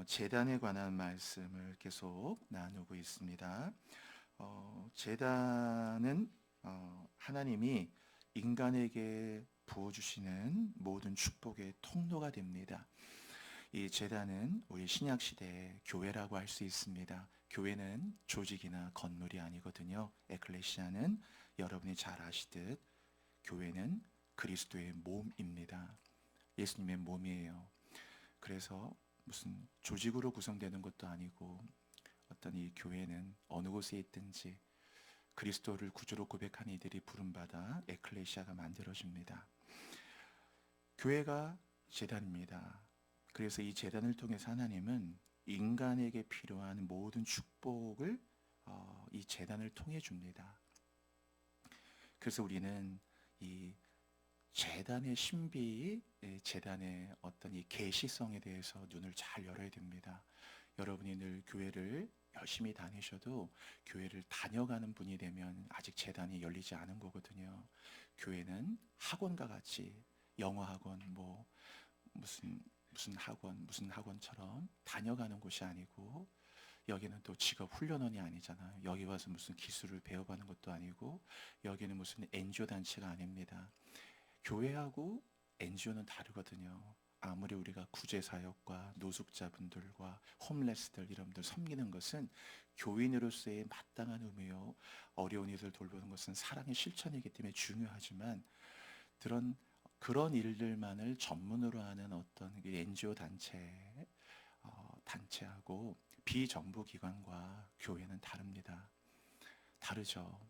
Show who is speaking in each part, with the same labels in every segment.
Speaker 1: 제단에 관한 말씀을 계속 나누고 있습니다. 제단은 하나님이 인간에게 부어주시는 모든 축복의 통로가 됩니다. 이 제단은 우리 신약 시대의 교회라고 할 수 있습니다. 교회는 조직이나 건물이 아니거든요. 에클레시아는 여러분이 잘 아시듯 교회는 그리스도의 몸입니다. 예수님의 몸이에요. 그래서 무슨 조직으로 구성되는 것도 아니고 어떤 이 교회는 어느 곳에 있든지 그리스도를 구주로 고백하는 이들이 부름받아 에클레시아가 만들어집니다. 교회가 제단입니다. 그래서 이 제단을 통해서 하나님은 인간에게 필요한 모든 축복을 이 제단을 통해 줍니다. 그래서 우리는 이 제단의 신비, 제단의 어떤 이 계시성에 대해서 눈을 잘 열어야 됩니다. 여러분이 늘 교회를 열심히 다니셔도 교회를 다녀가는 분이 되면 아직 제단이 열리지 않은 거거든요. 교회는 학원과 같이 영어 학원, 뭐 무슨 학원처럼 다녀가는 곳이 아니고, 여기는 또 직업 훈련원이 아니잖아요. 여기 와서 무슨 기술을 배워가는 것도 아니고, 여기는 무슨 NGO 단체가 아닙니다. 교회하고 NGO는 다르거든요. 아무리 우리가 구제사역과 노숙자분들과 홈레스들 이런 분들 섬기는 것은 교인으로서의 마땅한 의무요, 어려운 이들 돌보는 것은 사랑의 실천이기 때문에 중요하지만, 그런 일들만을 전문으로 하는 어떤 NGO 단체하고 비정부 기관과 교회는 다릅니다. 다르죠.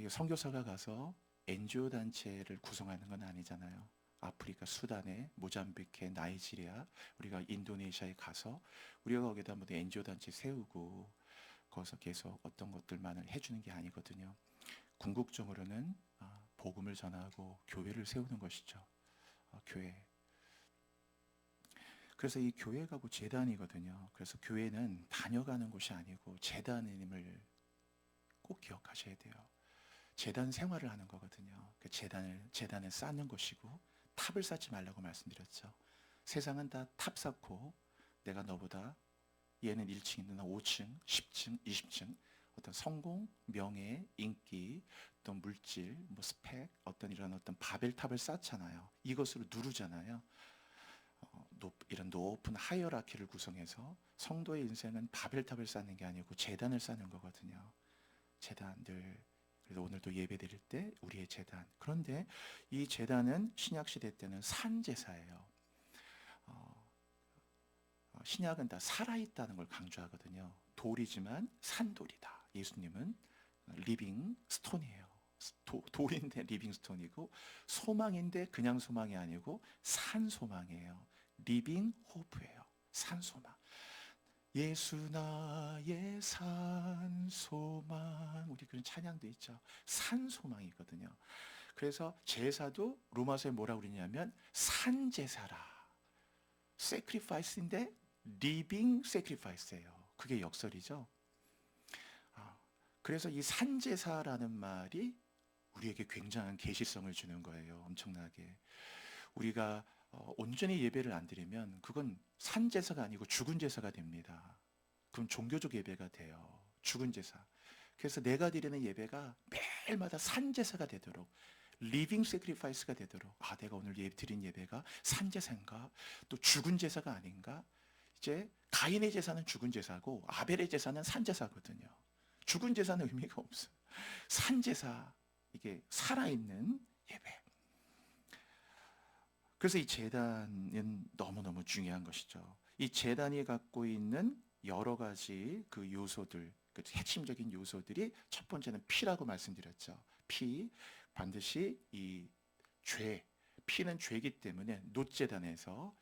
Speaker 1: 선교사가 가서 NGO 단체를 구성하는 건 아니잖아요. 아프리카, 수단에, 모잠비크에, 나이지리아, 우리가 인도네시아에 가서 우리가 거기다 뭐 NGO 단체 세우고 거기서 계속 어떤 것들만을 해주는 게 아니거든요. 궁극적으로는 복음을 전하고 교회를 세우는 것이죠. 교회. 그래서 이 교회가 곧 제단이거든요. 그래서 교회는 다녀가는 곳이 아니고 제단임을 꼭 기억하셔야 돼요. 제단 생활을 하는 거거든요. 그 제단을 쌓는 것이고, 탑을 쌓지 말라고 말씀드렸죠. 세상은 다 탑 쌓고, 내가 너보다 얘는 1층인데 나 5층, 10층, 20층, 어떤 성공, 명예, 인기, 또 물질, 뭐 스펙, 이런 어떤 바벨탑을 쌓잖아요. 이것으로 누르잖아요. 이런 높은 하이어라키를 구성해서 성도의 인생은 바벨탑을 쌓는 게 아니고 제단을 쌓는 거거든요. 제단들. 그래서 오늘도 예배 드릴 때 우리의 제단. 그런데 이 제단은 신약 시대 때는 산제사예요. 신약은 다 살아있다는 걸 강조하거든요. 돌이지만 산돌이다. 예수님은 리빙 스톤이에요. 돌인데 리빙 스톤이고, 소망인데 그냥 소망이 아니고 산 소망이에요. 리빙 호프예요. 산 소망. 예수 나의 산 소망, 우리 그런 찬양도 있죠. 산 소망이거든요. 그래서 제사도 로마서에 뭐라고 그러냐면 산제사라. sacrifice인데 living sacrifice예요. 그게 역설이죠. 그래서 이 산제사라는 말이 우리에게 굉장한 계시성을 주는 거예요. 엄청나게. 우리가 온전히 예배를 안 드리면 그건 산제사가 아니고 죽은 제사가 됩니다. 그럼 종교적 예배가 돼요. 죽은 제사. 그래서 내가 드리는 예배가 매일마다 산제사가 되도록, 리빙 세크리파이스가 되도록, 내가 오늘 드린 예배가 산제사인가? 또 죽은 제사가 아닌가? 이제 가인의 제사는 죽은 제사고 아벨의 제사는 산제사거든요. 죽은 제사는 의미가 없어요. 산제사, 이게 살아있는 예배. 그래서 이 제단은 너무너무 중요한 것이죠. 이 제단이 갖고 있는 여러 가지 그 요소들, 그 핵심적인 요소들이, 첫 번째는 피라고 말씀드렸죠. 피, 반드시 이 피는 죄이기 때문에 놋제단에서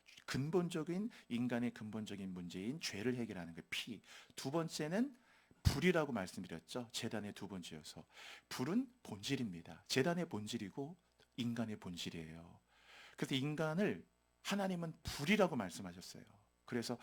Speaker 1: 인간의 근본적인 문제인 죄를 해결하는 그 피. 두 번째는 불이라고 말씀드렸죠. 제단의 두 번째 요소. 불은 본질입니다. 제단의 본질이고 인간의 본질이에요. 그래서 인간을 하나님은 불이라고 말씀하셨어요. 그래서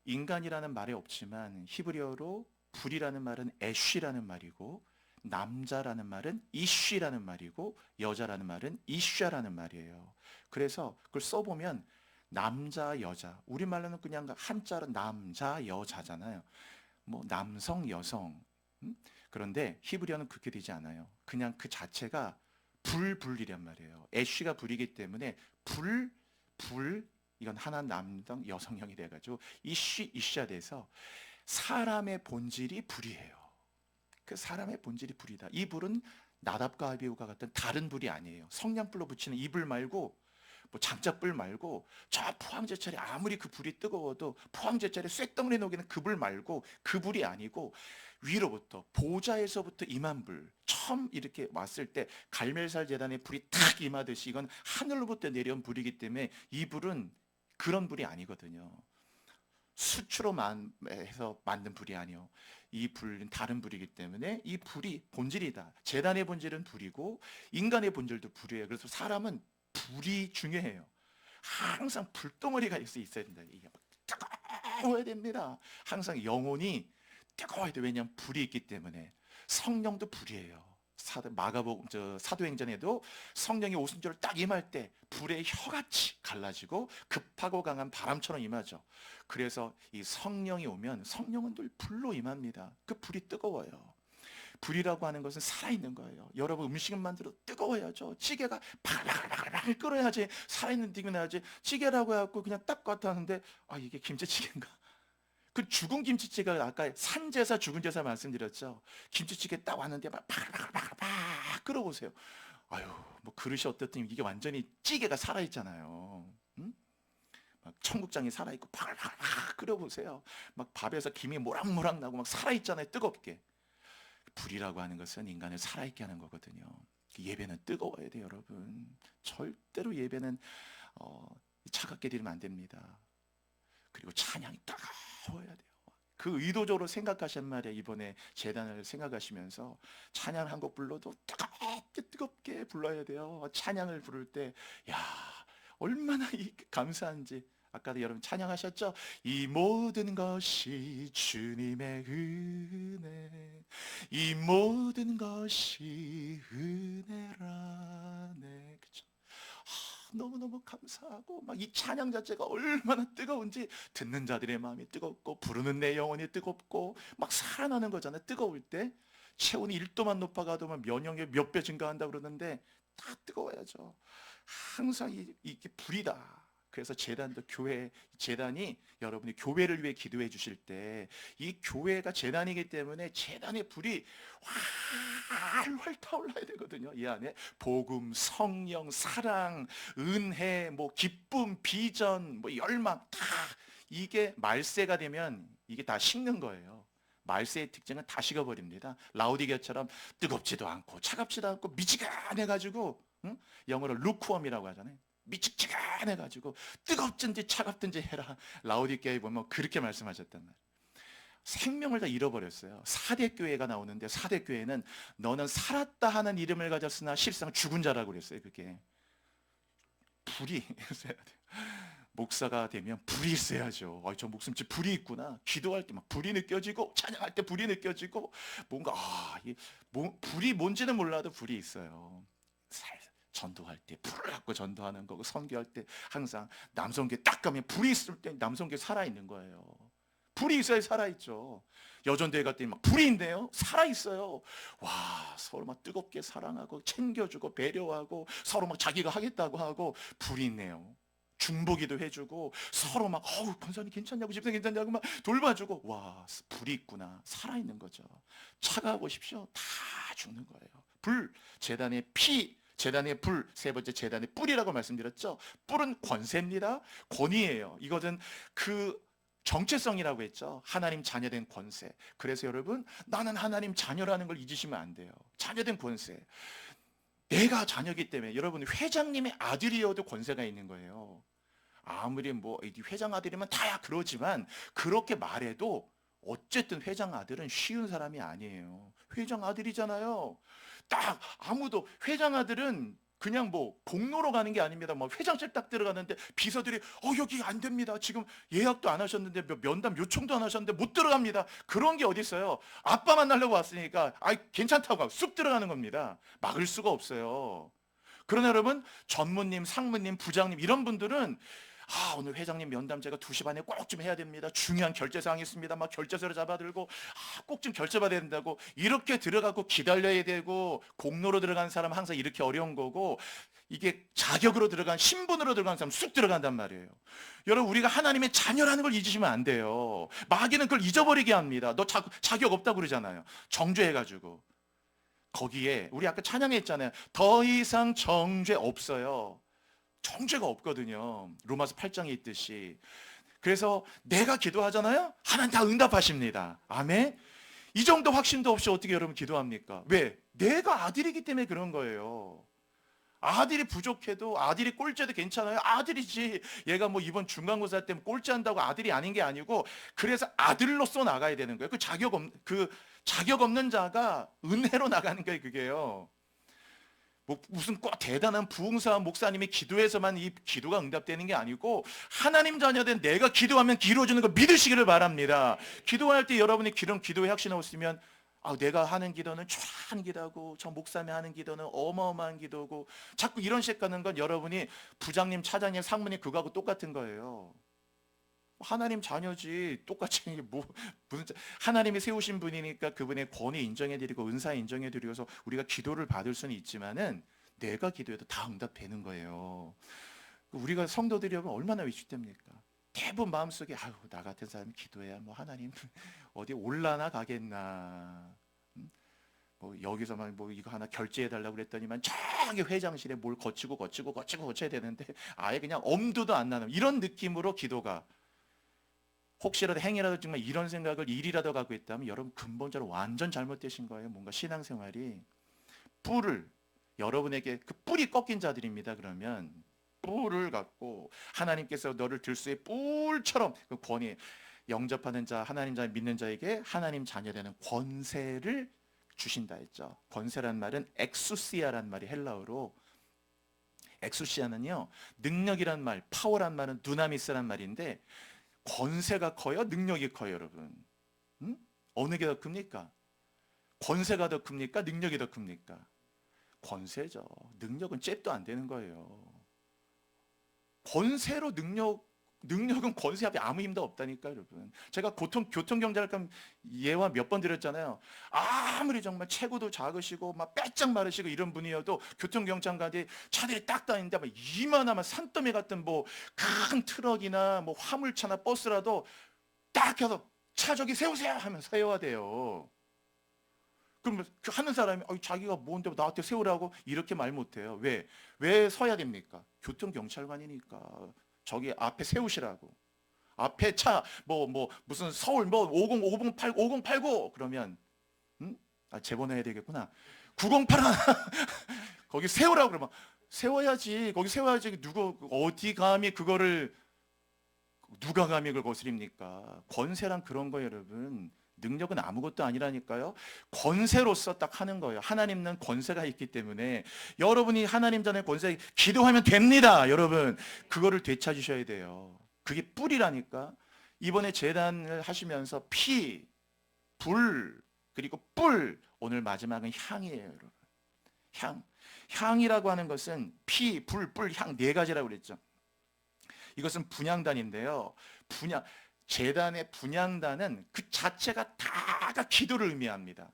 Speaker 1: 인간이라는 말이 없지만 히브리어로 불이라는 말은 애쉬라는 말이고, 남자라는 말은 이쉬라는 말이고, 여자라는 말은 이샤라는 말이에요. 그래서 그걸 써보면 남자, 여자. 우리말로는 그냥 한자로 남자, 여자잖아요. 뭐 남성, 여성. 그런데 히브리어는 그렇게 되지 않아요. 그냥 그 자체가 불이란 말이에요. 애쉬가 불이기 때문에 불, 이건 하나 남성, 여성형이 돼가지고 이쉬가 돼서 사람의 본질이 불이에요. 그 사람의 본질이 불이다. 이 불은 나답과 아비후가 같은 다른 불이 아니에요. 성냥불로 붙이는 이 불 말고 뭐 장작불 말고 저 포항제철에 아무리 그 불이 뜨거워도 포항제철에 쇳덩어리 녹이는 그 불 말고 그 불이 아니고 위로부터 보좌에서부터 임한 불, 처음 이렇게 왔을 때 갈멜살 제단에 불이 탁 임하듯이 이건 하늘로부터 내려온 불이기 때문에 이 불은 그런 불이 아니거든요. 수치로 해서 만든 불이 아니요. 이 불은 다른 불이기 때문에 이 불이 본질이다. 제단의 본질은 불이고 인간의 본질도 불이에요. 그래서 사람은 불이 중요해요. 항상 불덩어리가 있어야 된다. 이게 막 뜨거워야 됩니다. 항상 영혼이 뜨거워야 돼. 왜냐하면 불이 있기 때문에. 성령도 불이에요. 사도행전에도 성령이 오순절을 딱 임할 때 불의 혀같이 갈라지고 급하고 강한 바람처럼 임하죠. 그래서 이 성령이 오면 성령은 늘 불로 임합니다. 그 불이 뜨거워요. 불이라고 하는 것은 살아있는 거예요. 여러분 음식을 만들어도 뜨거워야죠. 찌개가 바글바글 끓어야지 살아있는 튀김이 나야지. 찌개라고 해갖고 그냥 딱 갖다 하는데 아 이게 김치찌개인가? 그 죽은 김치찌개가 아까 산제사 죽은 제사 말씀드렸죠. 김치찌개 딱 왔는데 막 바글바글 끓어보세요. 아유 뭐 그릇이 어떻든 이게 완전히 찌개가 살아있잖아요. 응? 막 청국장이 살아있고 바글바글 끓여보세요. 막 밥에서 김이 모락모락 나고 막 살아있잖아요. 뜨겁게. 불이라고 하는 것은 인간을 살아있게 하는 거거든요. 예배는 뜨거워야 돼요, 여러분. 절대로 예배는 차갑게 드리면 안 됩니다. 그리고 찬양이 뜨거워야 돼요. 그 의도적으로 생각하신 말이에요. 이번에 제단을 생각하시면서 찬양 한 곡 불러도 뜨겁게 불러야 돼요. 찬양을 부를 때, 야, 얼마나 감사한지. 아까도 여러분 찬양하셨죠? 이 모든 것이 주님의 은혜, 이 모든 것이 은혜라네. 그쵸? 너무너무 감사하고 막 이 찬양 자체가 얼마나 뜨거운지 듣는 자들의 마음이 뜨겁고 부르는 내 영혼이 뜨겁고 막 살아나는 거잖아요. 뜨거울 때 체온이 1도만 높아가도 면역력이 몇 배 증가한다 그러는데 다 뜨거워야죠. 항상 이게 불이다. 그래서 제단도 제단이 여러분이 교회를 위해 기도해 주실 때 이 교회가 제단이기 때문에 제단의 불이 활활 타올라야 되거든요. 이 안에 복음, 성령, 사랑, 은혜, 뭐 기쁨, 비전, 뭐 열망 다 이게 말세가 되면 이게 다 식는 거예요. 말세의 특징은 다 식어버립니다. 라오디게아처럼 뜨겁지도 않고 차갑지도 않고 미지근해가지고 영어로 루크웜이라고 하잖아요. 미직지근해가지고 뜨겁든지 차갑든지 해라. 라오디게아에 보면 그렇게 말씀하셨단 말이에요. 생명을 다 잃어버렸어요. 사대교회가 나오는데 사대교회는 너는 살았다 하는 이름을 가졌으나 실상 죽은 자라고 그랬어요. 그게 불이 있어야 돼요. 목사가 되면 불이 있어야죠. 저 목숨집 불이 있구나. 기도할 때 막 불이 느껴지고 찬양할 때 불이 느껴지고 뭔가 불이 뭔지는 몰라도 불이 있어요. 전도할 때 불을 갖고 전도하는 거고 선교할 때 항상 남성교회 딱 가면 불이 있을 때 남성교회 살아있는 거예요. 불이 있어야 살아있죠. 여전대회 갈 때 막 불이 있네요. 살아있어요. 와 서로 막 뜨겁게 사랑하고 챙겨주고 배려하고 서로 막 자기가 하겠다고 하고 불이 있네요. 중보기도 해주고 서로 막 권사님 괜찮냐고 집사님 괜찮냐고 막 돌봐주고 와 불이 있구나. 살아있는 거죠. 차가워보십시오. 다 죽는 거예요. 불, 제단의 피, 제단의 불, 세 번째 제단의 뿔이라고 말씀드렸죠. 뿔은 권세입니다. 권위예요. 이것은 그 정체성이라고 했죠. 하나님 자녀된 권세. 그래서 여러분 나는 하나님 자녀라는 걸 잊으시면 안 돼요. 자녀된 권세. 내가 자녀기 때문에 여러분 회장님의 아들이어도 권세가 있는 거예요. 아무리 뭐 회장 아들이면 다야 그러지만 그렇게 말해도 어쨌든 회장 아들은 쉬운 사람이 아니에요. 회장 아들이잖아요. 딱 아무도 회장 아들은 그냥 뭐 공로로 가는 게 아닙니다. 뭐 회장실 딱 들어가는데 비서들이 여기 안 됩니다. 지금 예약도 안 하셨는데 면담 요청도 안 하셨는데 못 들어갑니다. 그런 게 어디 있어요? 아빠 만나려고 왔으니까 괜찮다고 하고 쑥 들어가는 겁니다. 막을 수가 없어요. 그러나 여러분 전무님, 상무님, 부장님 이런 분들은 오늘 회장님 면담 제가 2시 반에 꼭 좀 해야 됩니다. 중요한 결제사항이 있습니다. 막 결제서를 잡아들고 꼭 좀 결제받아야 된다고 이렇게 들어가고 기다려야 되고, 공로로 들어간 사람은 항상 이렇게 어려운 거고, 이게 자격으로 들어간, 신분으로 들어간 사람 쑥 들어간단 말이에요. 여러분, 우리가 하나님의 자녀라는 걸 잊으시면 안 돼요. 마귀는 그걸 잊어버리게 합니다. 너 자격 없다고 그러잖아요. 정죄해가지고. 거기에 우리 아까 찬양했잖아요. 더 이상 정죄 없어요. 정죄가 없거든요. 로마서 8장에 있듯이. 그래서 내가 기도하잖아요. 하나님 다 응답하십니다. 아멘. 이 정도 확신도 없이 어떻게 여러분 기도합니까? 왜? 내가 아들이기 때문에 그런 거예요. 아들이 부족해도, 아들이 꼴찌해도 괜찮아요. 아들이지. 얘가 뭐 이번 중간고사 때문에 꼴찌한다고 아들이 아닌 게 아니고, 그래서 아들로서 나가야 되는 거예요. 그 자격 없는 자가 은혜로 나가는 거예요, 그게요. 뭐 무슨 꼭 대단한 부흥사 목사님이 기도해서만 이 기도가 응답되는 게 아니고, 하나님 자녀된 내가 기도하면 이루어지는 걸 믿으시기를 바랍니다. 기도할 때 여러분이 기도에 확신하고 있으면, 내가 하는 기도는 초라한 기도고, 저 목사님이 하는 기도는 어마어마한 기도고, 자꾸 이런 식 가는 건 여러분이 부장님, 차장님, 상무님 그거하고 똑같은 거예요. 하나님 자녀지, 똑같이 무슨 하나님이 세우신 분이니까 그분의 권위 인정해드리고 은사 인정해드리고서 우리가 기도를 받을 수는 있지만은, 내가 기도해도 다 응답되는 거예요. 우리가 성도들이 얼마나 위축됩니까? 대부분 마음속에 나 같은 사람이 기도해야 뭐 하나님 어디 올라나 가겠나, 뭐 여기서만 뭐 이거 하나 결제해 달라고 그랬더니만 저기 회장실에 뭘 거쳐야 되는데 아예 그냥 엄두도 안 나는 이런 느낌으로 기도가, 혹시라도 행위라도 정말 이런 생각을 일이라도 갖고 있다면 여러분 근본적으로 완전 잘못되신 거예요. 뭔가 신앙생활이 여러분에게 그 뿔이 꺾인 자들입니다. 그러면 뿔을 갖고 하나님께서 너를 들수의 뿔처럼 그 권위, 영접하는 자, 하나님 자 믿는 자에게 하나님 자녀되는 권세를 주신다 했죠. 권세란 말은 엑수시아란 말이 헬라어로, 엑수시아는요 능력이란 말, 파워란 말은 두나미스란 말인데, 권세가 커요? 능력이 커요, 여러분? 어느 게 더 큽니까? 권세가 더 큽니까? 능력이 더 큽니까? 권세죠. 능력은 잽도 안 되는 거예요. 권세로 능력은 권세 앞에 아무 힘도 없다니까, 여러분. 제가 교통경찰관 예화 몇 번 드렸잖아요. 아무리 정말 체구도 작으시고 막 빼짝 마르시고 이런 분이어도 교통경찰관이 차들이 딱 다니는데 막 이만하면 산더미 같은 뭐 큰 트럭이나 뭐 화물차나 버스라도 딱 해서 차 저기 세우세요 하면 세워야 돼요. 그럼 하는 사람이 자기가 뭔데 나한테 세우라고 이렇게 말 못해요. 왜 서야 됩니까? 교통경찰관이니까. 저기 앞에 세우시라고. 앞에 차 무슨 서울 5089 그러면 재번해야 되겠구나. 908 하나 거기 세우라고 그러면 세워야지. 거기 세워야지. 어디 감히 그거를, 누가 감히 그걸 거스립니까? 권세란 그런 거예요, 여러분. 능력은 아무것도 아니라니까요. 권세로서 딱 하는 거예요. 하나님은 권세가 있기 때문에 여러분이 하나님 전에 권세 기도하면 됩니다. 여러분 그거를 되찾으셔야 돼요. 그게 뿔이라니까. 이번에 제단을 하시면서 피, 불, 그리고 뿔, 오늘 마지막은 향이에요, 여러분. 향이라고 하는 것은 피, 불, 뿔, 향 네 가지라고 그랬죠. 이것은 분향단인데요. 제단의 분향단은 그 자체가 다가 기도를 의미합니다.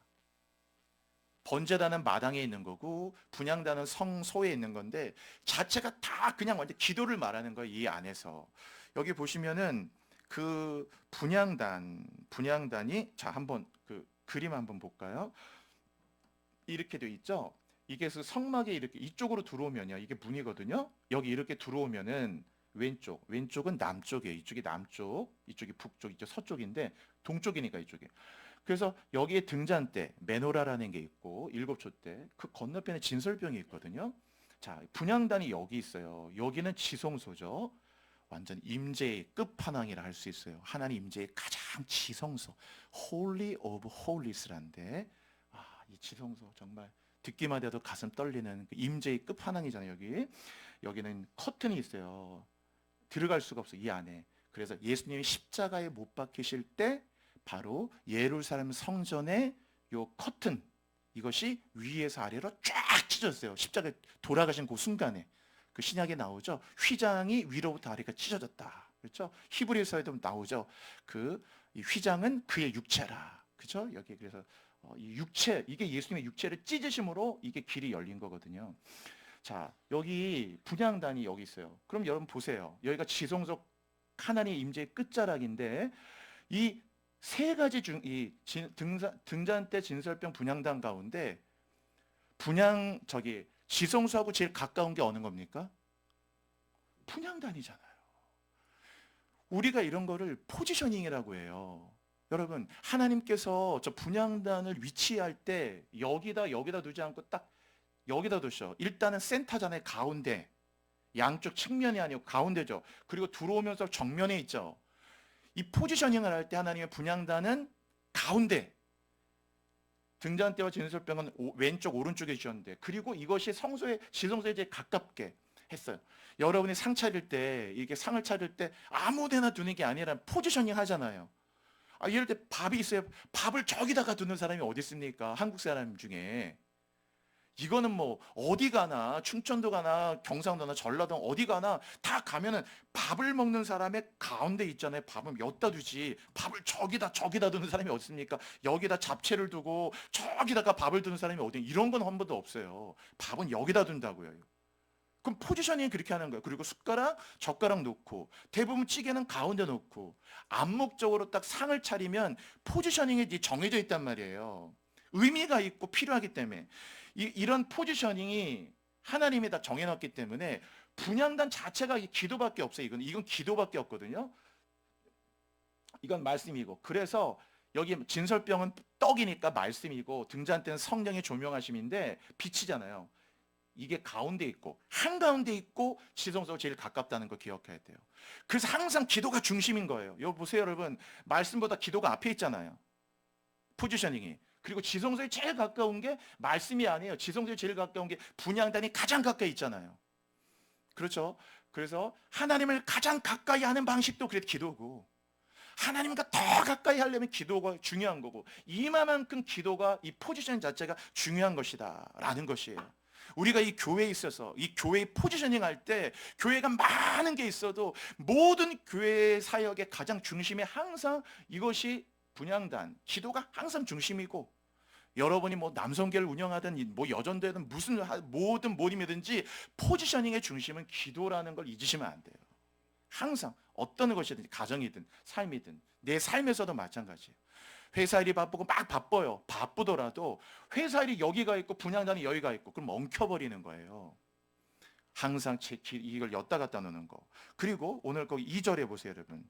Speaker 1: 번제단은 마당에 있는 거고 분향단은 성소에 있는 건데, 자체가 다 그냥 완전 기도를 말하는 거예요. 이 안에서 여기 보시면은 그 분향단이 자 한번 그 그림 한번 볼까요? 이렇게 돼 있죠. 이게 그 성막에 이렇게 이쪽으로 들어오면요, 이게 문이거든요. 여기 이렇게 들어오면은 왼쪽은 남쪽이에요. 이쪽이 남쪽, 이쪽이 북쪽, 이쪽 서쪽인데 동쪽이니까 이쪽에. 그래서 여기에 등잔대, 메노라라는 게 있고 일곱촛대, 그 건너편에 진설병이 있거든요. 자, 분향단이 여기 있어요. 여기는 지성소죠. 완전 임재의 끝판왕이라 할 수 있어요. 하나님 임재의 가장 지성소, Holy of Holies란데, 이 지성소 정말 듣기만 해도 가슴 떨리는 그 임재의 끝판왕이잖아요. 여기는 커튼이 있어요. 들어갈 수가 없어, 이 안에. 그래서 예수님이 십자가에 못 박히실 때 바로 예루살렘 성전의 요 커튼, 이것이 위에서 아래로 쫙 찢어졌어요. 십자가에 돌아가신 그 순간에. 그 신약에 나오죠. 휘장이 위로부터 아래가 찢어졌다. 그렇죠? 히브리서에도 나오죠. 이 휘장은 그의 육체라. 그렇죠? 여기 그래서 이 육체, 이게 예수님의 육체를 찢으심으로 이게 길이 열린 거거든요. 자, 여기 분향단이 여기 있어요. 그럼 여러분 보세요. 여기가 지성적 하나님의 임재의 끝자락인데 이 세 가지 등잔 때 진설병 분향단 가운데 지성소하고 제일 가까운 게 어느 겁니까? 분향단이잖아요. 우리가 이런 거를 포지셔닝이라고 해요. 여러분, 하나님께서 저 분향단을 위치할 때 여기다 두지 않고 딱 여기다 두셔. 일단은 센터잖아요. 가운데. 양쪽 측면이 아니고 가운데죠. 그리고 들어오면서 정면에 있죠. 이 포지셔닝을 할 때 하나님의 분향단은 가운데, 등잔대와 진설병은 왼쪽 오른쪽에 주셨는데, 그리고 이것이 지성소에 제일 가깝게 했어요. 여러분이 상 차릴 때, 이게 상을 차릴 때 아무데나 두는 게 아니라 포지셔닝 하잖아요. 예를 들어 밥이 있어요. 밥을 저기다가 두는 사람이 어디 있습니까? 한국 사람 중에. 이거는 뭐 어디 가나 충청도 가나 경상도나 전라도 어디 가나 다 가면은 밥을 먹는 사람의 가운데 있잖아요. 밥을 여기다 두지. 밥을 저기다 두는 사람이 어디 있습니까? 여기다 잡채를 두고 저기다가 밥을 두는 사람이 어디, 이런 건 한 번도 없어요. 밥은 여기다 둔다고요. 그럼 포지셔닝이 그렇게 하는 거예요. 그리고 젓가락 놓고, 대부분 찌개는 가운데 놓고, 암묵적으로 딱 상을 차리면 포지셔닝이 정해져 있단 말이에요. 의미가 있고 필요하기 때문에. 이런 포지셔닝이 하나님이 다 정해놨기 때문에 분향단 자체가 기도밖에 없어요. 이건 기도밖에 없거든요. 이건 말씀이고. 그래서 여기 진설병은 떡이니까 말씀이고, 등잔대는 성령의 조명하심인데 빛이잖아요. 이게 가운데 있고, 한가운데 있고, 지성소가 제일 가깝다는 걸 기억해야 돼요. 그래서 항상 기도가 중심인 거예요. 여기 보세요, 여러분. 말씀보다 기도가 앞에 있잖아요. 포지셔닝이. 그리고 지성소에 제일 가까운 게 말씀이 아니에요. 지성소에 제일 가까운 게 분향단이 가장 가까이 있잖아요. 그렇죠? 그래서 하나님을 가장 가까이 하는 방식도 그래도 기도고, 하나님과 더 가까이 하려면 기도가 중요한 거고, 이만큼 기도가, 이 포지션 자체가 중요한 것이다 라는 것이에요. 우리가 이 교회에 있어서 이 교회의 포지셔닝 할 때, 교회가 많은 게 있어도 모든 교회 사역의 가장 중심에 항상 이것이 분향단, 기도가 항상 중심이고, 여러분이 뭐 남성계를 운영하든 뭐 여전되든 모든 모임이든지 포지셔닝의 중심은 기도라는 걸 잊으시면 안 돼요. 항상 어떤 것이든, 가정이든 삶이든 내 삶에서도 마찬가지예요. 회사 일이 바쁘고 막 바쁘더라도 회사 일이 여기가 있고 분향단이 여기가 있고, 그럼 엉켜버리는 거예요. 항상 이걸 였다 갔다 놓는 거. 그리고 오늘 거기 2절에 보세요, 여러분.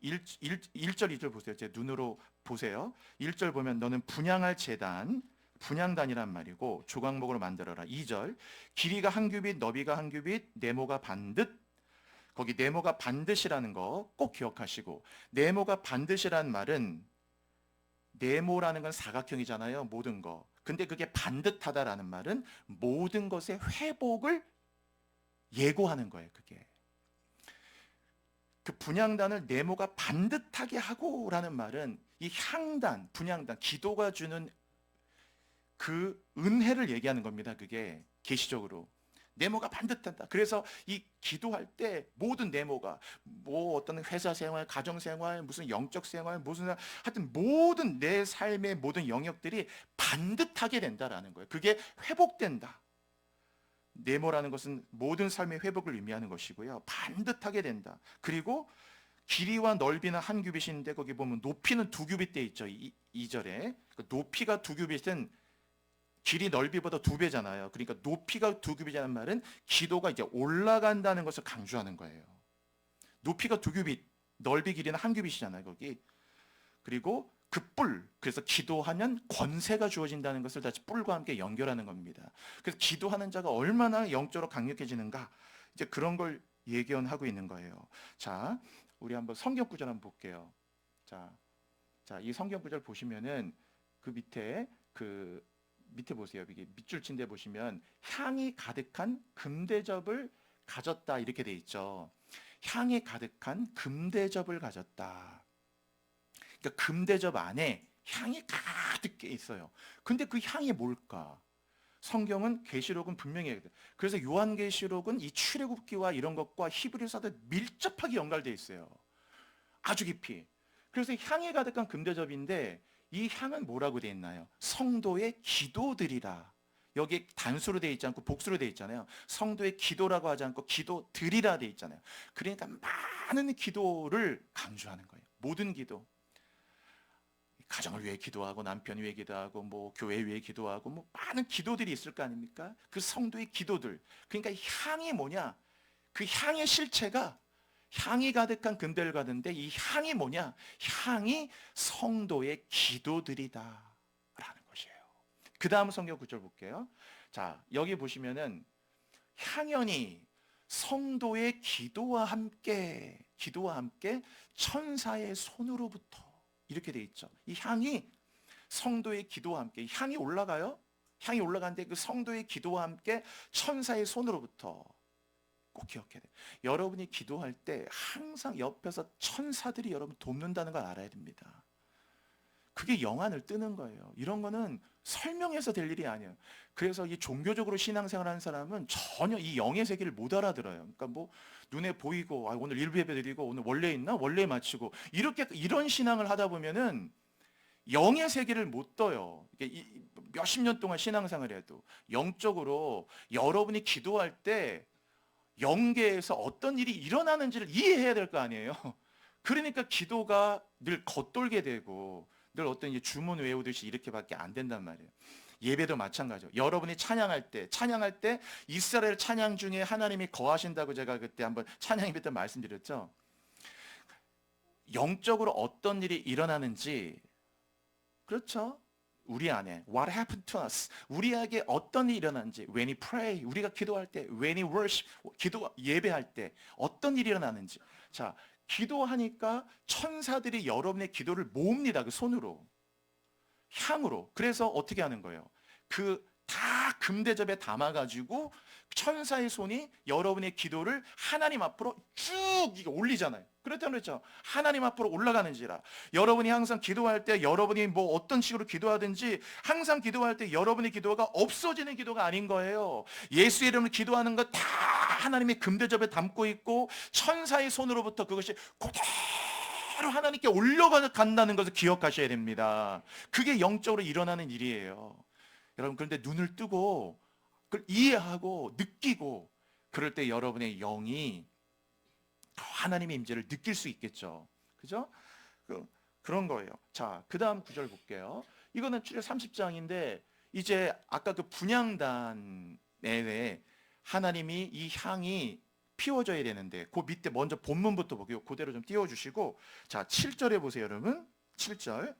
Speaker 1: 1절 2절 보세요. 제 눈으로 보세요. 1절 보면 너는 분향할 제단, 분향단이란 말이고 조각목으로 만들어라. 2절 길이가 한 규빗, 너비가 한 규빗, 네모가 반듯. 거기 네모가 반듯이라는 거 꼭 기억하시고, 네모가 반듯이란 말은, 네모라는 건 사각형이잖아요. 모든 거. 근데 그게 반듯하다라는 말은 모든 것의 회복을 예고하는 거예요. 그게. 그 분향단을 네모가 반듯하게 하고라는 말은 이 분향단, 기도가 주는 그 은혜를 얘기하는 겁니다. 그게 계시적으로. 네모가 반듯하다. 그래서 이 기도할 때 모든 네모가, 뭐 어떤 회사 생활, 가정 생활, 무슨 영적 생활, 하여튼 모든 내 삶의 모든 영역들이 반듯하게 된다라는 거예요. 그게 회복된다. 네모라는 것은 모든 삶의 회복을 의미하는 것이고요. 반듯하게 된다. 그리고 길이와 넓이는 한 규빗인데 거기 보면 높이는 두 규빗 돼 있죠. 2절에. 높이가 두 규빗은 길이 넓이보다 2배잖아요. 그러니까 높이가 2규빗이라는 말은 기도가 이제 올라간다는 것을 강조하는 거예요. 높이가 2규빗, 넓이 길이는 한 규빗이잖아요, 거기. 그리고 그 그래서 기도하면 권세가 주어진다는 것을 다시 뿔과 함께 연결하는 겁니다. 그래서 기도하는 자가 얼마나 영적으로 강력해지는가, 이제 그런 걸 예견하고 있는 거예요. 자, 우리 한번 성경 구절 한번 볼게요. 자, 이 성경 구절 보시면은 그 밑에 보세요. 이게 밑줄친데 보시면 향이 가득한 금대접을 가졌다 이렇게 돼 있죠. 향이 가득한 금대접을 가졌다. 그러니까 금대접 안에 향이 가득 게 있어요. 근데 그 향이 뭘까? 성경은 계시록은 분명히 해야 돼. 그래서 요한계시록은 이 출애굽기와 이런 것과 히브리서도 밀접하게 연결돼 있어요. 아주 깊이. 그래서 향이 가득한 금대접인데 이 향은 뭐라고 돼 있나요? 성도의 기도들이라. 여기 단수로 돼 있지 않고 복수로 돼 있잖아요. 성도의 기도라고 하지 않고 기도들이라 돼 있잖아요. 그러니까 많은 기도를 강조하는 거예요. 모든 기도. 가정을 위해 기도하고 남편 위해 기도하고 뭐 교회 위해 기도하고 뭐 많은 기도들이 있을 거 아닙니까? 그 성도의 기도들. 그러니까 향이 뭐냐? 그 향의 실체가 향이 가득한 금대를 가는데 이 향이 뭐냐? 향이 성도의 기도들이다 라는 것이에요. 그 다음 성경 구절 볼게요. 자, 여기 보시면은 향연이 성도의 기도와 함께 천사의 손으로부터 이렇게 돼 있죠. 이 향이 성도의 기도와 함께 향이 올라가요. 향이 올라가는데 그 성도의 기도와 함께 천사의 손으로부터 꼭 기억해야 돼요. 여러분이 기도할 때 항상 옆에서 천사들이 여러분 돕는다는 걸 알아야 됩니다. 그게 영안을 뜨는 거예요. 이런 거는 설명해서 될 일이 아니에요. 그래서 이 종교적으로 신앙생활하는 사람은 전혀 이 영의 세계를 못 알아들어요. 그러니까 뭐 눈에 보이고 오늘 일부 예배 드리고 오늘 원래 있나 원래 마치고 이렇게 이런 신앙을 하다 보면은 영의 세계를 못 떠요. 몇십 년 동안 신앙생활을 해도 영적으로 여러분이 기도할 때 영계에서 어떤 일이 일어나는지를 이해해야 될 거 아니에요. 그러니까 기도가 늘 겉돌게 되고 늘 어떤 주문 외우듯이 이렇게밖에 안 된단 말이에요. 예배도 마찬가지죠. 여러분이 찬양할 때 이스라엘 찬양 중에 하나님이 거하신다고 제가 그때 한번 찬양 예배 때 말씀드렸죠. 영적으로 어떤 일이 일어나는지, 그렇죠? 우리 안에 what happened to us, 우리에게 어떤 일이 일어나는지, when we pray, 우리가 기도할 때, when we worship, 예배할 때 어떤 일이 일어나는지. 자, 기도하니까 천사들이 여러분의 기도를 모읍니다. 그 손으로, 향으로. 그래서 어떻게 하는 거예요? 그 다 금대접에 담아가지고 천사의 손이 여러분의 기도를 하나님 앞으로 쭉 이거 올리잖아요. 그랬다고 그랬죠. 하나님 앞으로 올라가는지라. 여러분이 항상 기도할 때 여러분이 뭐 어떤 식으로 기도하든지 항상 기도할 때 여러분의 기도가 없어지는 기도가 아닌 거예요. 예수의 이름으로 기도하는 거 다 하나님의 금대접에 담고 있고 천사의 손으로부터 그것이 그대로 하나님께 올려간다는 것을 기억하셔야 됩니다. 그게 영적으로 일어나는 일이에요. 여러분, 그런데 눈을 뜨고 그걸 이해하고 느끼고 그럴 때 여러분의 영이 하나님의 임재를 느낄 수 있겠죠. 그죠? 그런 거예요. 자, 그 다음 구절 볼게요. 이거는 출애굽 30장인데 이제 아까 그 분향단 내에 하나님이 이 향이 피워져야 되는데 그 밑에 먼저 본문부터 보게요. 그대로 좀 띄워주시고, 자 7절에 보세요. 여러분 7절.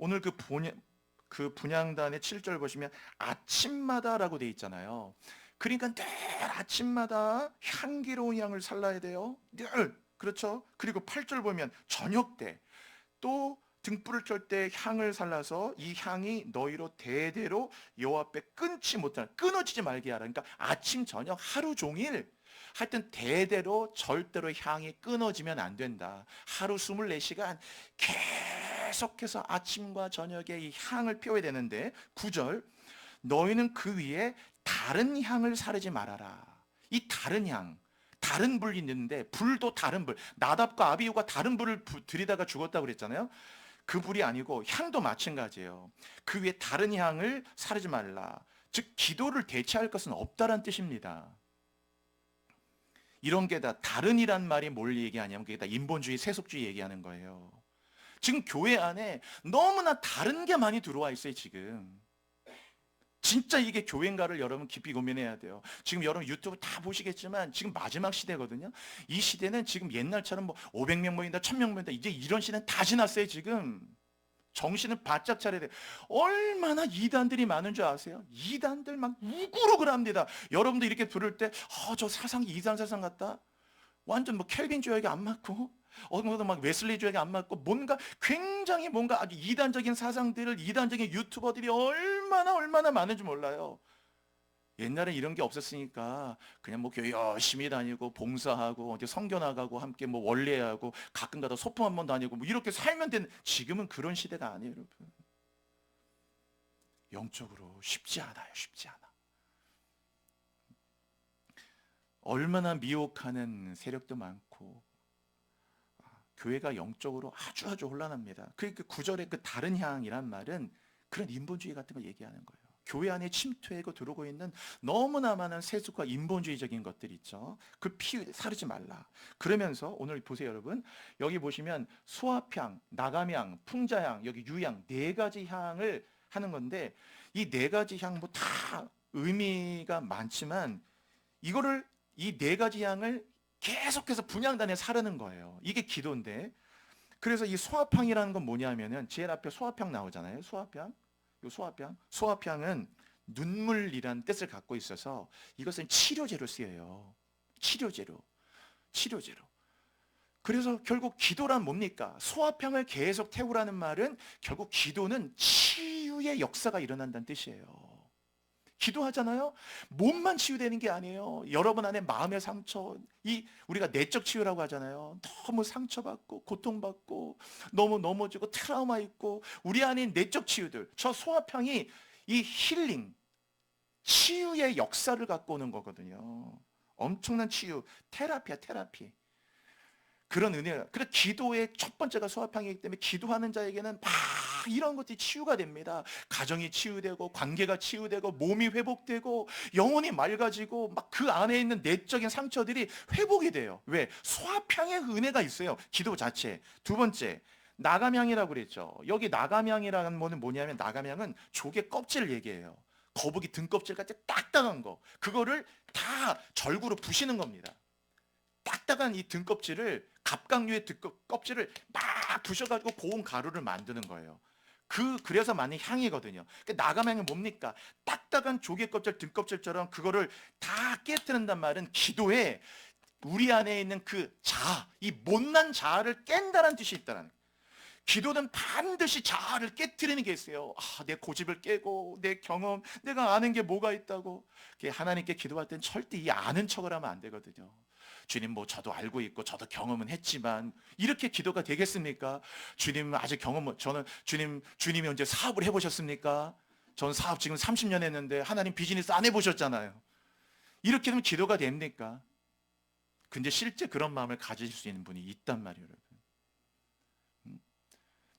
Speaker 1: 오늘 그 분향단의 7절 보시면 아침마다라고 돼 있잖아요. 그러니까 늘 아침마다 향기로운 향을 살라야 돼요. 늘. 그렇죠? 그리고 8절 보면 저녁 때 또 등불을 켤 때 향을 살라서 이 향이 너희로 대대로 여호와 앞에 끊어지지 말게 하라. 그러니까 아침 저녁 하루 종일 하여튼 대대로 절대로 향이 끊어지면 안 된다. 하루 24시간 계속해서 아침과 저녁에 이 향을 피워야 되는데 9절 너희는 그 위에 다른 향을 사르지 말아라. 이 다른 향, 다른 불이 있는데 불도 다른 불, 나답과 아비후가 다른 불을 들이다가 죽었다고 그랬잖아요. 그 불이 아니고 향도 마찬가지예요. 그 위에 다른 향을 사르지 말라. 즉 기도를 대체할 것은 없다란 뜻입니다. 이런 게 다 다른이란 말이 뭘 얘기하냐면 그게 다 인본주의, 세속주의 얘기하는 거예요. 지금 교회 안에 너무나 다른 게 많이 들어와 있어요. 지금 진짜 이게 교회인가를 여러분 깊이 고민해야 돼요. 지금 여러분 유튜브 다 보시겠지만 지금 마지막 시대거든요. 이 시대는 지금 옛날처럼 뭐 500명 모인다, 1000명 모인다, 이제 이런 시대는 다 지났어요. 지금 정신을 바짝 차려야 돼요. 얼마나 이단들이 많은 줄 아세요? 이단들 막 우글우글 합니다. 여러분도 이렇게 들을 때 저 사상이 이단 사상 같다? 완전 뭐 켈빈 주역에 안 맞고 막 웨슬리 주역에 안 맞고 뭔가 굉장히 뭔가 아주 이단적인 사상들을 이단적인 유튜버들이 얼마나 많은지 몰라요. 옛날에 이런 게 없었으니까 그냥 뭐 교회 열심히 다니고 봉사하고 어디 성교 나가고 함께 뭐 원례하고 가끔 가다 소풍 한번 다니고 뭐 이렇게 살면 되는, 지금은 그런 시대가 아니에요, 여러분. 영적으로 쉽지 않아요. 쉽지 않아. 얼마나 미혹하는 세력도 많고 교회가 영적으로 아주 혼란합니다. 그 구절의 그 다른 향이란 말은 그런 인본주의 같은 걸 얘기하는 거예요. 교회 안에 침투하고 들어오고 있는 너무나 많은 세속과 인본주의적인 것들 있죠. 그 피 사르지 말라. 그러면서 오늘 보세요, 여러분. 여기 보시면 소합향, 나감향, 풍자향, 여기 유향 네 가지 향을 하는 건데 이 네 가지 향 뭐 다 의미가 많지만 이거를 이 네 가지 향을 계속해서 분향단에 사르는 거예요. 이게 기도인데 그래서 이 소합향이라는 건 뭐냐면은 제일 앞에 소합향 나오잖아요. 소합향. 요 소합향. 소합향은 눈물이란 뜻을 갖고 있어서 이것은 치료제로 쓰여요. 치료제로. 치료제로. 그래서 결국 기도란 뭡니까? 소합향을 계속 태우라는 말은 결국 기도는 치유의 역사가 일어난다는 뜻이에요. 기도하잖아요. 몸만 치유되는 게 아니에요. 여러분 안에 마음의 상처, 이 우리가 내적 치유라고 하잖아요. 너무 상처받고 고통받고 너무 넘어지고 트라우마 있고 우리 안에 내적 치유들. 저 소화향이 이 힐링, 치유의 역사를 갖고 오는 거거든요. 엄청난 치유, 테라피야, 테라피. 그런 은혜가. 그래서 기도의 첫 번째가 소화향이기 때문에 기도하는 자에게는 막 이런 것들이 치유가 됩니다. 가정이 치유되고 관계가 치유되고 몸이 회복되고 영혼이 맑아지고 막 그 안에 있는 내적인 상처들이 회복이 돼요. 왜? 소화향의 은혜가 있어요. 기도 자체. 두 번째, 나감향이라고 그랬죠. 여기 나감향이라는 거는 뭐냐면 나감향은 조개 껍질 얘기해요. 거북이 등껍질 같이 딱딱한 거. 그거를 다 절구로 부시는 겁니다. 딱딱한 이 등껍질을 갑각류의 껍질을 막 부셔가지고 고운 가루를 만드는 거예요. 그래서 많은 향이거든요. 나감향은 뭡니까? 딱딱한 조개 껍질 등껍질처럼 그거를 다 깨뜨린단 말은 기도에 우리 안에 있는 그 자아, 이 못난 자아를 깬다는 뜻이 있다는. 기도는 반드시 자아를 깨뜨리는 게 있어요. 내 고집을 깨고 내 경험, 내가 아는 게 뭐가 있다고. 하나님께 기도할 땐 절대 이 아는 척을 하면 안 되거든요. 주님 뭐 저도 알고 있고 저도 경험은 했지만 이렇게 기도가 되겠습니까? 주님 아직 저는 주님이 언제 사업을 해보셨습니까? 저는 사업 지금 30년 했는데 하나님 비즈니스 안 해보셨잖아요. 이렇게 되면 기도가 됩니까? 근데 실제 그런 마음을 가질 수 있는 분이 있단 말이에요, 여러분.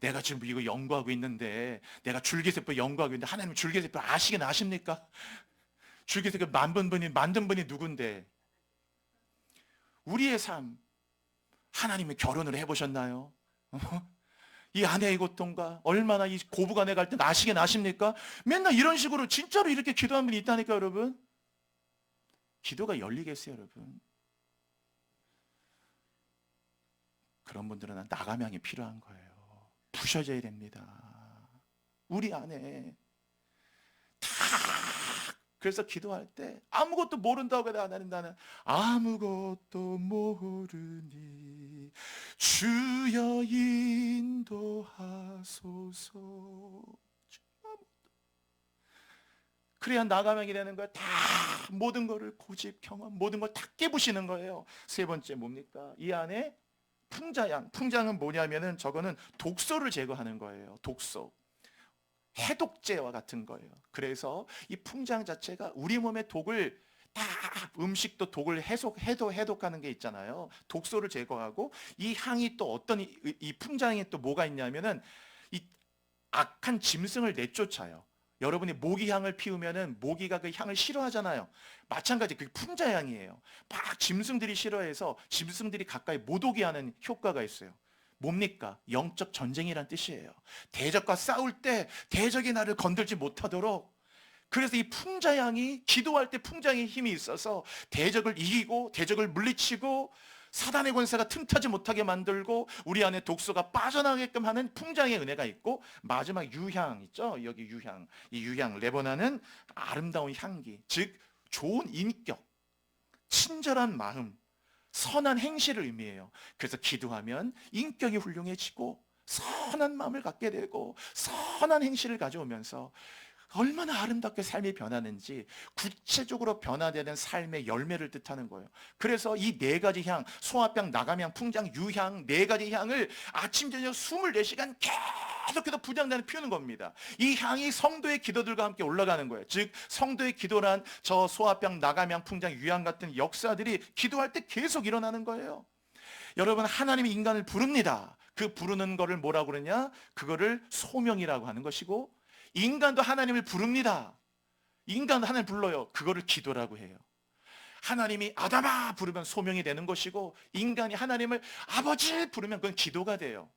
Speaker 1: 내가 지금 이거 연구하고 있는데 내가 줄기세포 연구하고 있는데 하나님 줄기세포 아시긴 아십니까? 줄기세포 만든 분이 누군데? 우리의 삶, 하나님의 결혼을 해보셨나요? 이 아내의 고통과 얼마나 이 고부간에 갈 때 아시긴 아십니까? 맨날 이런 식으로 진짜로 이렇게 기도하는 분이 있다니까 여러분. 기도가 열리겠어요 여러분. 그런 분들은 나감향이 필요한 거예요. 부셔져야 됩니다. 우리 안에 다. 그래서 기도할 때 아무것도 모른다고 해도 나는 아무것도 모르니 주여 인도하소서. 그래야 나감향이 되는 거야. 다 모든 거를 고집, 경험, 모든 걸 다 깨부시는 거예요. 세 번째 뭡니까? 이 안에 풍자향. 풍자향은 뭐냐면은 저거는 독소를 제거하는 거예요. 독소. 해독제와 같은 거예요. 그래서 이 풍장 자체가 우리 몸의 독을 다 음식도 독을 해독하는 게 있잖아요. 독소를 제거하고 이 향이 또 어떤 이 풍장에 또 뭐가 있냐면은 이 악한 짐승을 내쫓아요. 여러분이 모기향을 피우면은 모기가 그 향을 싫어하잖아요. 마찬가지 그 풍자향이에요. 막 짐승들이 싫어해서 짐승들이 가까이 못 오게 하는 효과가 있어요. 뭡니까? 영적 전쟁이란 뜻이에요. 대적과 싸울 때 대적이 나를 건들지 못하도록. 그래서 이 풍자향이 기도할 때 풍자향의 힘이 있어서 대적을 이기고 대적을 물리치고 사단의 권세가 틈타지 못하게 만들고 우리 안에 독소가 빠져나가게끔 하는 풍장의 은혜가 있고 마지막 유향 있죠? 여기 유향. 이 유향 레바논은 아름다운 향기, 즉 좋은 인격, 친절한 마음, 선한 행실을 의미해요. 그래서 기도하면 인격이 훌륭해지고 선한 마음을 갖게 되고 선한 행실을 가져오면서 얼마나 아름답게 삶이 변하는지 구체적으로 변화되는 삶의 열매를 뜻하는 거예요. 그래서 이 네 가지 향, 소합향, 나감향, 풍장, 유향 네 가지 향을 아침 저녁 24시간 계속해서 부장단을 피우는 겁니다. 이 향이 성도의 기도들과 함께 올라가는 거예요. 즉 성도의 기도란 저 소화병, 나감양, 풍장, 유양 같은 역사들이 기도할 때 계속 일어나는 거예요. 여러분, 하나님이 인간을 부릅니다. 그 부르는 거를 뭐라고 그러냐? 그거를 소명이라고 하는 것이고, 인간도 하나님을 부릅니다. 인간도 하나님을 불러요. 그거를 기도라고 해요. 하나님이 아담아 부르면 소명이 되는 것이고, 인간이 하나님을 아버지 부르면 그건 기도가 돼요.